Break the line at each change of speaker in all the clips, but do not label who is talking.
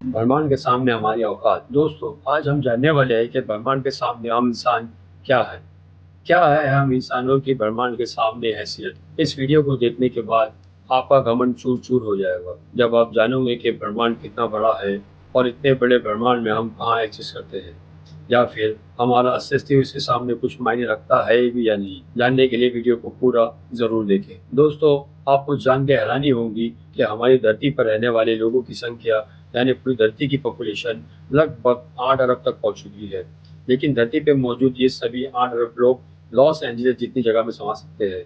ब्रह्मांड के सामने हमारी औकात। दोस्तों, आज हम जानने वाले हैं कि ब्रह्मांड के सामने हम इंसान क्या है। क्या है हम इंसानों की ब्रह्मांड के सामने हैसियत। इस वीडियो को देखने के बाद आपका घमंड चूर चूर हो जाएगा जब आप जानोगे कि ब्रह्मांड कितना बड़ा है और इतने बड़े ब्रह्मांड में हम कहाँ एग्जिस्ट करते हैं, या फिर हमारा अस्तित्व इसके सामने कुछ मायने रखता है भी या नहीं। जानने के लिए वीडियो को पूरा जरूर देखें। दोस्तों, आपको जान के हैरानी होगी कि हमारी धरती पर रहने वाले लोगों की संख्या, यानी पूरी धरती की पॉपुलेशन लगभग 8 अरब तक पहुंच चुकी है। लेकिन धरती पर मौजूद ये सभी 8 अरब लोग लॉस एंजलिस जितनी जगह में समा सकते हैं।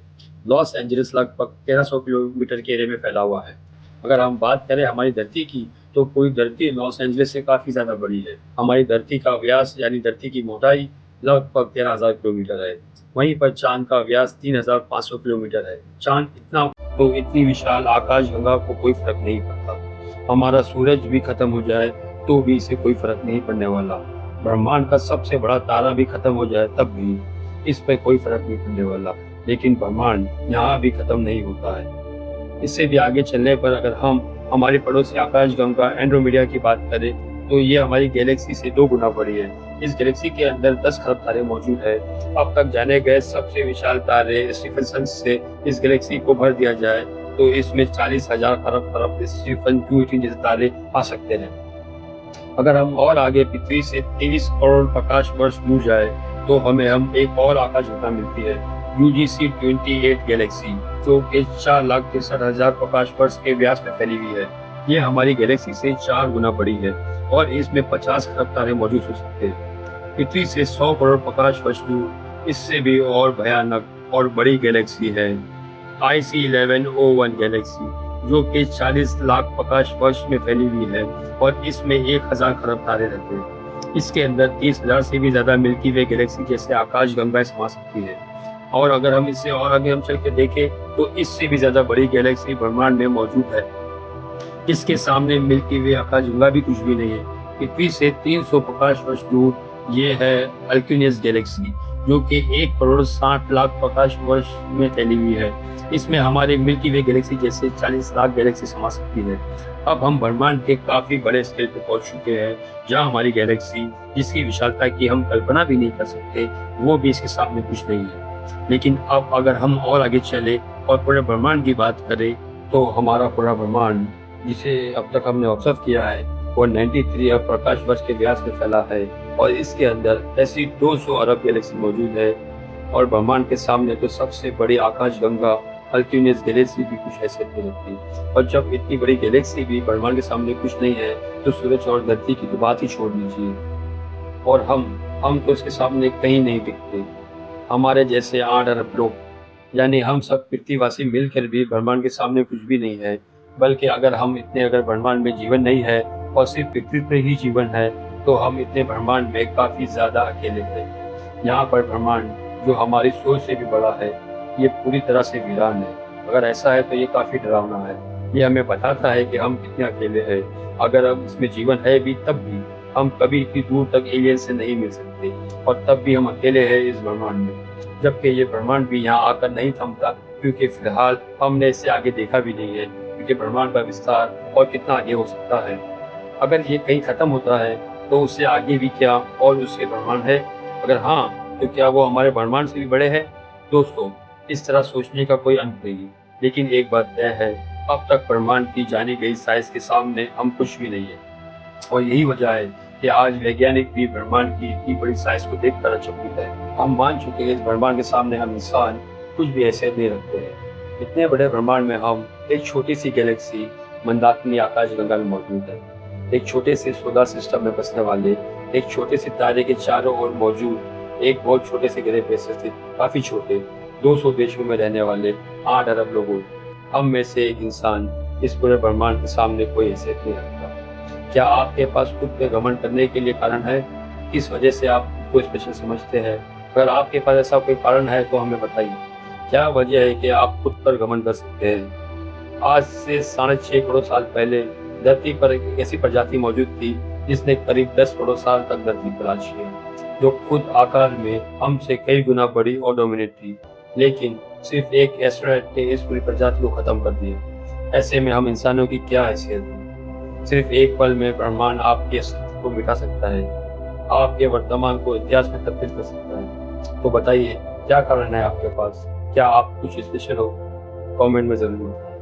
लॉस एंजलिस लगभग 1300 किलोमीटर के एरिया में फैला हुआ है। अगर हम बात करें हमारी धरती की, तो पूरी धरती लॉस एंजलिस से काफ़ी ज़्यादा बड़ी है। हमारी धरती का व्यास यानी धरती की मोटाई लगभग 13,000 किलोमीटर है। वहीं पर चांद का व्यास 3,500 किलोमीटर है। चांद इतना, तो इतनी विशाल आकाशगंगा को कोई फर्क नहीं पड़ता। हमारा सूरज भी खत्म हो जाए तो भी इसे कोई फर्क नहीं पड़ने वाला। ब्रह्मांड का सबसे बड़ा तारा भी खत्म हो जाए तब भी इस पर कोई फर्क नहीं पड़ने वाला। लेकिन ब्रह्मांड यहाँ भी खत्म नहीं होता है। इससे भी आगे चलने पर अगर हम हमारे पड़ोसी आकाशगंगा एंड्रोमेडा की बात करें, तो ये हमारी गैलेक्सी से 2 गुना बड़ी है। इस गैलेक्सी के अंदर 10 खरब तारे मौजूद हैं। अब तक जाने गए सबसे विशाल तारे स्टीफनसन से इस गैलेक्सी को भर दिया जाए तो इसमें 40,000 खरब खरब स्टीफन क्यूटी जैसे तारे आ सकते हैं। अगर हम और आगे पृथ्वी से 30 करोड़ प्रकाश वर्ष दूर जाए तो हमें एक और आकाशगंगा मिलती है, UGC 28 गैलेक्सी, जो कि 4,63,000 प्रकाश वर्ष के व्यास में फैली हुई है। ये हमारी गैलेक्सी से 4 गुना बड़ी है और इसमें 50 खरब तारे मौजूद हो सकते हैं। पृथ्वी से 100 करोड़ प्रकाश वर्ष दूर इससे भी और भयानक और बड़ी गैलेक्सी है, IC1101 गैलेक्सी, जो कि 40 लाख प्रकाश वर्ष में फैली हुई है और इसमें 1000 खरब तारे रहते हैं। इसके अंदर 30,000 से भी ज्यादा मिल्की वे गैलेक्सी जैसे आकाशगंगाएं समा सकती है। और अगर हम इससे और आगे हम चल के देखें तो इससे भी ज्यादा बड़ी गैलेक्सी ब्रह्मांड में मौजूद है। इसके सामने मिल्की वे आकाशगंगा भी कुछ भी नहीं है। पृथ्वी से 300 प्रकाश वर्ष दूर ये है अल्क्यूनियस गैलेक्सी, जो कि 1 करोड़ 60 लाख प्रकाश वर्ष में फैली हुई है। इसमें हमारे मिल्की वे गैलेक्सी जैसे 40 लाख गैलेक्सी समा सकती है। अब हम ब्रह्मांड के काफी बड़े स्केल पे पहुंच चुके हैं, जहां हमारी गैलेक्सी, जिसकी विशालता की हम कल्पना भी नहीं कर सकते, वो भी इसके सामने कुछ नहीं है। लेकिन अब अगर हम और आगे चले और पूरे ब्रह्मांड की बात करें, तो हमारा पूरा ब्रह्मांड, जिसे अब तक हमने ऑब्जर्व किया है, वो 93 अरब प्रकाश वर्ष के व्यास में फैला है और इसके अंदर ऐसी 200 अरब गैलेक्सी मौजूद है। और ब्रह्मांड के सामने तो सबसे बड़ी आकाशगंगा अल्क्यूनियस गैलेक्सी भी कुछ हैसियत नहीं रखती। और जब इतनी बड़ी गैलेक्सी भी ब्रह्मांड के सामने कुछ नहीं है, तो सूरज और धरती की तो बात ही छोड़ दीजिए। और हम तो इसके सामने कहीं नहीं दिखते। हमारे जैसे 8 अरब लोग, यानी हम सब पृथ्वीवासी मिलकर भी ब्रह्मांड के सामने कुछ भी नहीं है। बल्कि अगर ब्रह्मांड में जीवन नहीं है और सिर्फ पृथ्वी पर ही जीवन है, तो हम इतने ब्रह्मांड में काफी ज्यादा अकेले हैं। यहाँ पर ब्रह्मांड, जो हमारी सोच से भी बड़ा है, ये पूरी तरह से वीरान है। अगर ऐसा है तो ये काफी डरावना है। ये हमें बताता है कि हम कितने अकेले हैं। अगर अब इसमें जीवन है भी, तब भी हम कभी इतनी दूर तक एलियन से नहीं मिल सकते और तब भी हम अकेले हैं इस ब्रह्मांड में। जबकि ये ब्रह्मांड भी यहाँ आकर नहीं थमता, क्योंकि फिलहाल हमने इससे आगे देखा भी नहीं है, क्योंकि ब्रह्मांड का विस्तार और कितना आगे हो सकता है। अगर ये कहीं खत्म होता है तो उससे आगे भी क्या और उसके ब्रह्मांड है? अगर हाँ, तो क्या वो हमारे ब्रह्मांड से भी बड़े हैं? दोस्तों, इस तरह सोचने का कोई अंत नहीं। लेकिन एक बात तय है, अब तक ब्रह्मांड की जानी गई साइंस के सामने हम कुछ भी नहीं है। और यही वजह है कि आज वैज्ञानिक भी ब्रह्मांड की इतनी बड़ी साइज को देखकर अचंभित है। हम मान चुके हैं इस ब्रह्मांड के सामने हम इंसान कुछ भी हैसियत नहीं रखते हैं। इतने बड़े ब्रह्मांड में हम एक छोटी सी गैलेक्सी मंदाकिनी आकाशगंगा में मौजूद है। एक छोटे से सोलर सिस्टम में बसने वाले एक छोटे से तारे के चारों ओर मौजूद एक बहुत छोटे से ग्रह पे स्थित काफी छोटे 200 देशों में रहने वाले 8 अरब लोगों, हम में से एक इंसान इस पूरे ब्रह्मांड के सामने कोई हैसियत नहीं रखता। क्या आपके पास खुद पे घमंड करने के लिए कारण है? किस वजह से आप खुद को स्पेशल समझते हैं? अगर आपके पास ऐसा कोई कारण है तो हमें बताइए। क्या वजह है कि आप खुद पर घमंड कर सकते हैं? आज से 6.5 करोड़ साल पहले धरती पर एक ऐसी प्रजाति मौजूद थी जिसने करीब 10 करोड़ साल तक धरती पर राज किया, जो खुद आकार में हमसे कई गुना बड़ी और डोमिनेट थी। लेकिन सिर्फ एक एस्ट्रॉयड ने इस पूरी प्रजाति को खत्म कर दिया। ऐसे में हम इंसानों की क्या हैसियत है? सिर्फ एक पल में ब्रह्मांड आपके अस्तित्व को मिटा सकता है, आपके वर्तमान को इतिहास में तब्दील कर सकता है। तो बताइए, क्या कारण है आपके पास? क्या आप कुछ स्पेशल हो? कमेंट में जरूर।